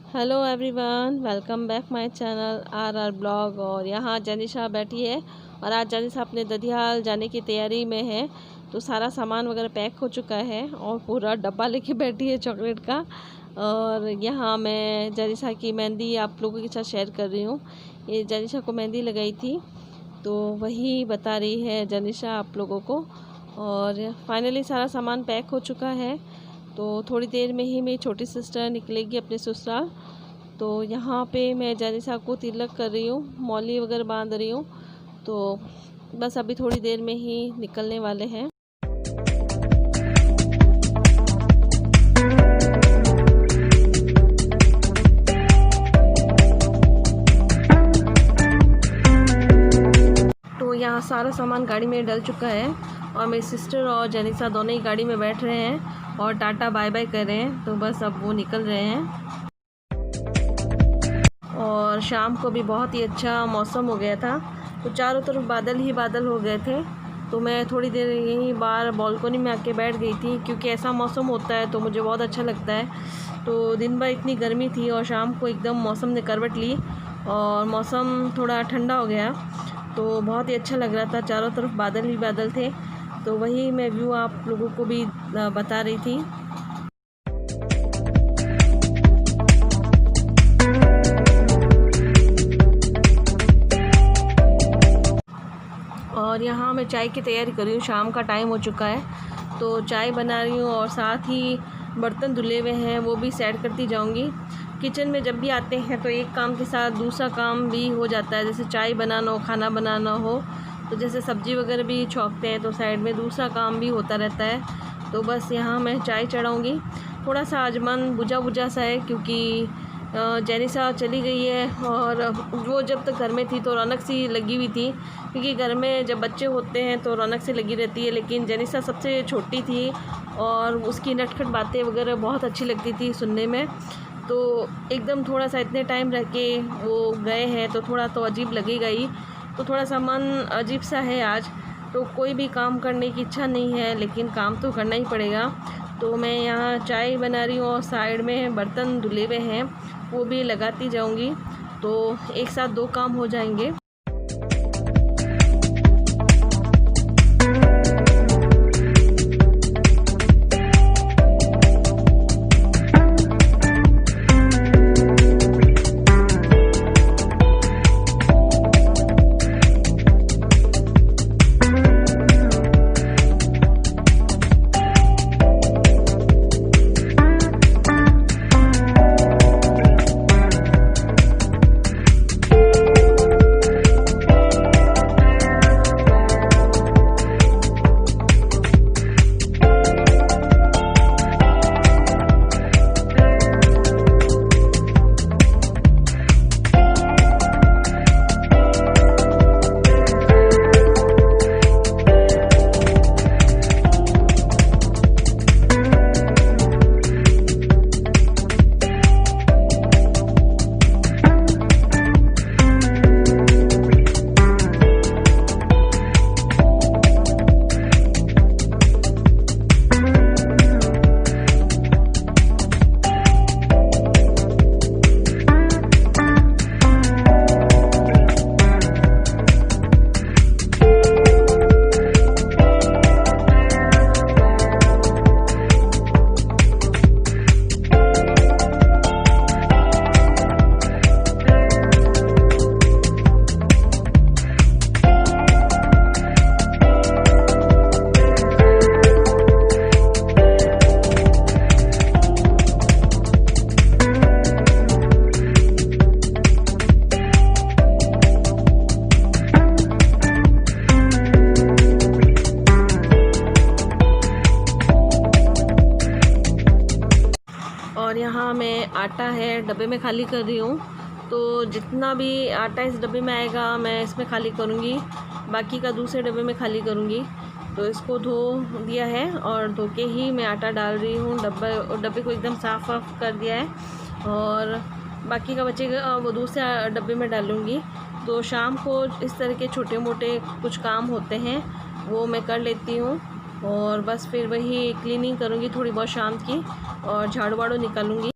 Hello everyone, welcome back my channel are blog. और यहाँ जनिशा बैठी है और आज जनिशा अपने ददियाल जाने की तैयारी में है। तो सारा सामान वगैरह पैक हो चुका है और पूरा डब्बा लेके बैठी है चॉकलेट का। और यहाँ मैं जनिशा की मेहंदी आप लोगों के साथ शेयर कर रही हूँ। ये जनिशा को मेहंदी लगाई थी तो वही बता रही है जनिशा आप लोगों को। और फाइनली सारा सामान पैक हो चुका है तो थोड़ी देर में ही मेरी छोटी सिस्टर निकलेगी अपने ससुराल। तो यहाँ पे मैं जनिशा को तिलक कर रही हूँ, मौली वगैरह बांध रही हूँ। तो बस अभी थोड़ी देर में ही निकलने वाले हैं। तो यहाँ सारा सामान गाड़ी में डल चुका है और मेरी सिस्टर और जनिशा दोनों ही गाड़ी में बैठ रहे हैं और टाटा बाय बाय कर रहे हैं। तो बस अब वो निकल रहे हैं। और शाम को भी बहुत ही अच्छा मौसम हो गया था, तो चारों तरफ बादल ही बादल हो गए थे। तो मैं थोड़ी देर यहीं बाहर बालकनी में आके बैठ गई थी, क्योंकि ऐसा मौसम होता है तो मुझे बहुत अच्छा लगता है। तो दिन भर इतनी गर्मी थी और शाम को एकदम मौसम ने करवट ली और मौसम थोड़ा ठंडा हो गया, तो बहुत ही अच्छा लग रहा था। चारों तरफ बादल ही बादल थे, तो वही मैं व्यू आप लोगों को भी बता रही थी। और यहाँ मैं चाय की तैयारी कर रही हूँ, शाम का टाइम हो चुका है तो चाय बना रही हूँ और साथ ही बर्तन धुले हुए हैं वो भी सेट करती जाऊँगी। किचन में जब भी आते हैं तो एक काम के साथ दूसरा काम भी हो जाता है, जैसे चाय बनाना हो, खाना बनाना हो, तो जैसे सब्ज़ी वगैरह भी छौंकते हैं तो साइड में दूसरा काम भी होता रहता है। तो बस यहाँ मैं चाय चढ़ाऊँगी। थोड़ा सा आज मन बुझा बुझा सा है, क्योंकि जनिशा चली गई है और वो जब तक घर में थी तो रौनक सी लगी हुई थी, क्योंकि घर में जब बच्चे होते हैं तो रौनक सी लगी रहती है। लेकिन जनिशा सबसे छोटी थी और उसकी नटखट बातें वगैरह बहुत अच्छी लगती थी सुनने में। तो एकदम थोड़ा सा इतने टाइम रह के वो गए हैं तो थोड़ा तो अजीब लगेगा ही। तो थोड़ा सा मन अजीब सा है आज। तो कोई भी काम करने की इच्छा नहीं है, लेकिन काम तो करना ही पड़ेगा। तो मैं यहाँ चाय बना रही हूँ और साइड में बर्तन धुले हुए हैं वो भी लगाती जाऊँगी, तो एक साथ दो काम हो जाएंगे। और यहाँ मैं आटा है डब्बे में खाली कर रही हूँ। तो जितना भी आटा इस डब्बे में आएगा मैं इसमें खाली करूँगी, बाकी का दूसरे डब्बे में खाली करूँगी। तो इसको धो दिया है और धो के ही मैं आटा डाल रही हूँ। डब्बे को एकदम साफ़ कर दिया है और बाकी का बचेगा वो दूसरे डब्बे में डालूँगी। तो शाम को इस तरह के छोटे मोटे कुछ काम होते हैं वो मैं कर लेती हूँ और बस फिर वही क्लीनिंग करूँगी थोड़ी बहुत शाम की और झाड़ू वाड़ू निकालूँगी।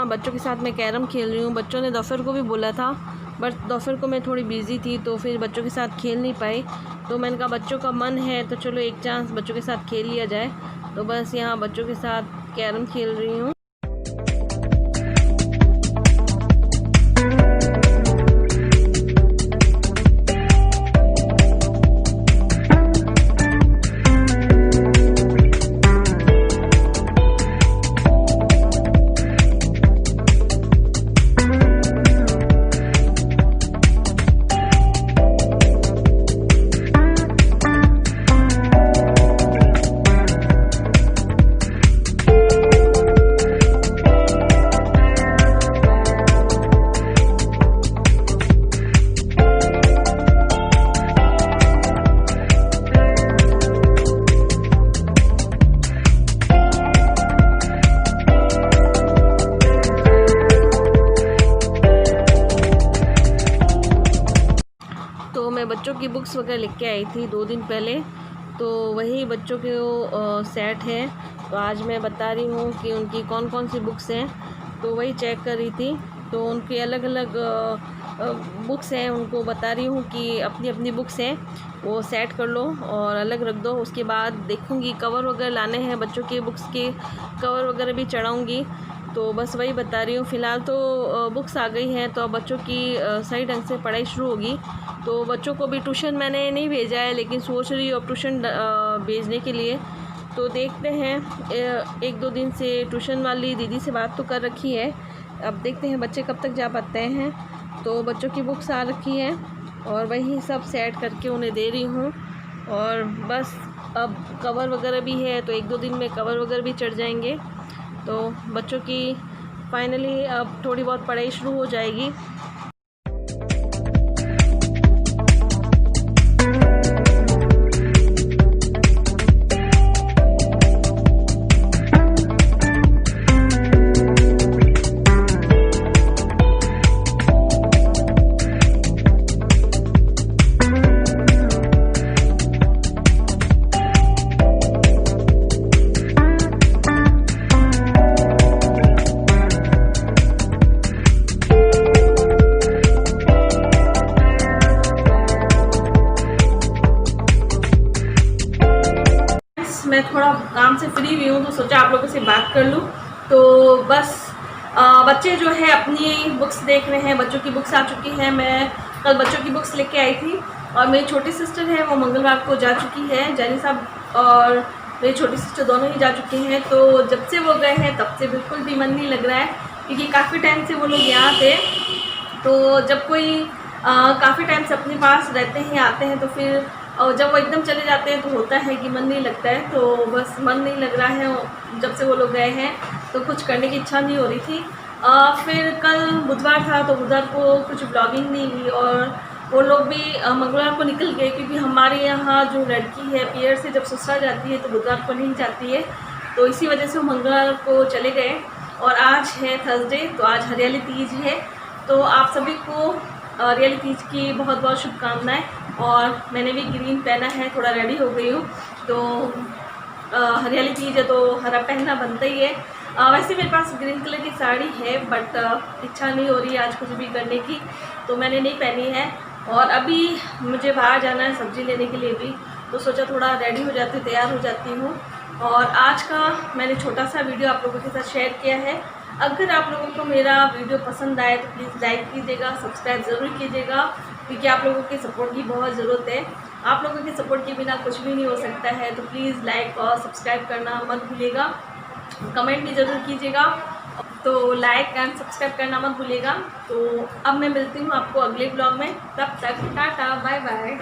यहाँ बच्चों के साथ मैं कैरम खेल रही हूँ। बच्चों ने दोपहर को भी बोला था, बट दोपहर को मैं थोड़ी बिज़ी थी तो फिर बच्चों के साथ खेल नहीं पाई। तो मैंने कहा बच्चों का मन है तो चलो एक चांस बच्चों के साथ खेल लिया जाए। तो बस यहाँ बच्चों के साथ कैरम खेल रही हूँ। तो मैं बच्चों की बुक्स वगैरह लेके के आई थी 2 दिन पहले, तो वही बच्चों के सेट है। तो आज मैं बता रही हूँ कि उनकी कौन कौन सी बुक्स हैं, तो वही चेक कर रही थी। तो उनकी अलग अलग बुक्स हैं, उनको बता रही हूँ कि अपनी अपनी बुक्स हैं वो सेट कर लो और अलग रख दो। उसके बाद देखूँगी कवर वगैरह लाने हैं, बच्चों के बुक्स के कवर वगैरह भी चढ़ाऊँगी। तो बस वही बता रही हूँ। फ़िलहाल तो बुक्स आ गई हैं, तो अब बच्चों की सही ढंग से पढ़ाई शुरू होगी। तो बच्चों को भी ट्यूशन मैंने नहीं भेजा है, लेकिन सोच रही हूँ अब ट्यूशन भेजने के लिए। तो देखते हैं, 1-2 दिन से ट्यूशन वाली दीदी से बात तो कर रखी है, अब देखते हैं बच्चे कब तक जा पाते हैं। तो बच्चों की बुक्स आ रखी हैं और वही सब सेट करके उन्हें दे रही हूँ। और बस अब कवर वगैरह भी है, तो 1-2 दिन में कवर वगैरह भी चढ़ जाएंगे। तो बच्चों की फाइनली अब थोड़ी बहुत पढ़ाई शुरू हो जाएगी। मैं थोड़ा काम से फ्री हुई हूँ तो सोचा आप लोगों से बात कर लूँ। तो बस बच्चे जो है अपनी बुक्स देख रहे हैं, बच्चों की बुक्स आ चुकी हैं। मैं कल बच्चों की बुक्स लेके आई थी और मेरी छोटी सिस्टर है वो मंगलवार को जा चुकी है, जानी साहब और मेरी छोटी सिस्टर दोनों ही जा चुके हैं। तो जब से वो गए हैं तब से बिल्कुल भी मन नहीं लग रहा है, क्योंकि काफ़ी टाइम से वो लोग यहाँ थे। तो जब कोई काफ़ी टाइम से अपने पास रहते हैं, आते हैं, तो फिर और जब वो एकदम चले जाते हैं तो होता है कि मन नहीं लगता है। तो बस मन नहीं लग रहा है, जब से वो लोग गए हैं तो कुछ करने की इच्छा नहीं हो रही थी। फिर कल बुधवार था तो बुधवार को कुछ ब्लॉगिंग नहीं हुई और वो लोग भी मंगलवार को निकल गए, क्योंकि हमारे यहाँ जो लड़की है पीयर से जब ससुराल जाती है तो बुधवार को नहीं जाती है। तो इसी वजह से वो मंगलवार को चले गए। और आज है थर्सडे, तो आज हरियाली तीज है। तो आप सभी को हरियाली तीज की बहुत बहुत शुभकामनाएं। और मैंने भी ग्रीन पहना है, थोड़ा रेडी हो गई हूँ। तो हरियाली तीज है तो हरा पहनना बनता ही है। वैसे मेरे पास ग्रीन कलर की साड़ी है, बट इच्छा नहीं हो रही है आज कुछ भी करने की, तो मैंने नहीं पहनी है। और अभी मुझे बाहर जाना है सब्ज़ी लेने के लिए भी, तो सोचा थोड़ा रेडी हो जाती हूँ, तैयार हो जाती हूँ। और आज का मैंने छोटा सा वीडियो आप लोगों के साथ शेयर किया है। अगर आप लोगों को मेरा वीडियो पसंद आए तो प्लीज़ लाइक कीजिएगा, सब्सक्राइब ज़रूर कीजिएगा, क्योंकि आप लोगों के सपोर्ट की बहुत ज़रूरत है। आप लोगों के सपोर्ट के बिना कुछ भी नहीं हो सकता है। तो प्लीज़ लाइक और सब्सक्राइब करना मत भूलिएगा, कमेंट भी ज़रूर कीजिएगा। तो लाइक एंड सब्सक्राइब करना मत भूलिएगा। तो अब मैं मिलती हूँ आपको अगले ब्लॉग में, तब तक टाटा बाय बाय।